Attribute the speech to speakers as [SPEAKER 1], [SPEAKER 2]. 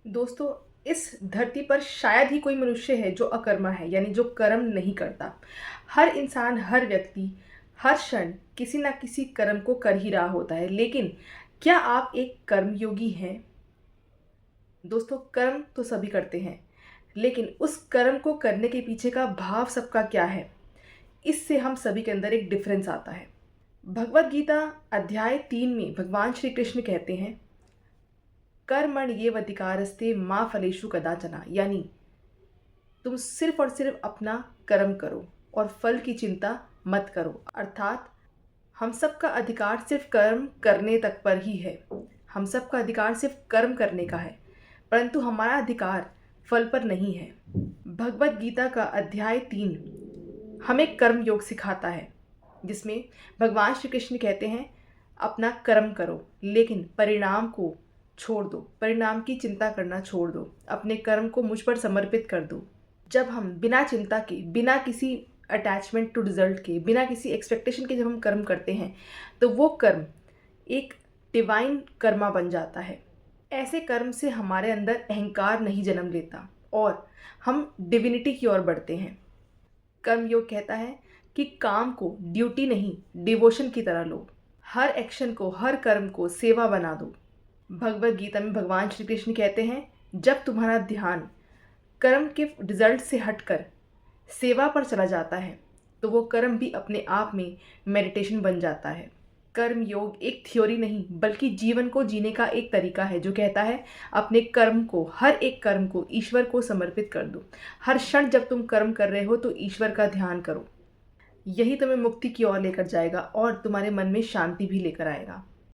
[SPEAKER 1] दोस्तों, इस धरती पर शायद ही कोई मनुष्य है जो अकर्मा है, यानी जो कर्म नहीं करता। हर इंसान, हर व्यक्ति, हर क्षण किसी ना किसी कर्म को कर ही रहा होता है। लेकिन क्या आप एक कर्मयोगी हैं? दोस्तों, कर्म तो सभी करते हैं, लेकिन उस कर्म को करने के पीछे का भाव सबका क्या है, इससे हम सभी के अंदर एक डिफरेंस आता है। भगवत गीता अध्याय 3 में भगवान श्री कृष्ण कहते हैं, कर्मण्येवाधिकारस्ते मा फलेषु कदाचन, यानी तुम सिर्फ और सिर्फ अपना कर्म करो और फल की चिंता मत करो। अर्थात हम सबका अधिकार सिर्फ कर्म करने तक पर ही है। हम सबका अधिकार सिर्फ कर्म करने का है, परंतु हमारा अधिकार फल पर नहीं है। भगवत गीता का अध्याय 3 हमें कर्म योग सिखाता है, जिसमें भगवान श्री कृष्ण कहते हैं, अपना कर्म करो लेकिन परिणाम को छोड़ दो, परिणाम की चिंता करना छोड़ दो, अपने कर्म को मुझ पर समर्पित कर दो। जब हम बिना चिंता के, बिना किसी अटैचमेंट टू रिजल्ट के, बिना किसी एक्सपेक्टेशन के जब हम कर्म करते हैं, तो वो कर्म एक डिवाइन कर्मा बन जाता है। ऐसे कर्म से हमारे अंदर अहंकार नहीं जन्म लेता और हम डिविनिटी की ओर बढ़ते हैं। कर्म योग कहता है कि काम को ड्यूटी नहीं, डिवोशन की तरह लो। हर एक्शन को, हर कर्म को सेवा बना दो। भगवत गीता में भगवान श्री कृष्ण कहते हैं, जब तुम्हारा ध्यान कर्म के रिजल्ट से हटकर सेवा पर चला जाता है, तो वो कर्म भी अपने आप में मेडिटेशन बन जाता है। कर्म योग एक थ्योरी नहीं, बल्कि जीवन को जीने का एक तरीका है, जो कहता है अपने कर्म को, हर एक कर्म को ईश्वर को समर्पित कर दो। हर क्षण जब तुम कर्म कर रहे हो तो ईश्वर का ध्यान करो। यही तुम्हें मुक्ति की ओर लेकर जाएगा और तुम्हारे मन में शांति भी लेकर आएगा।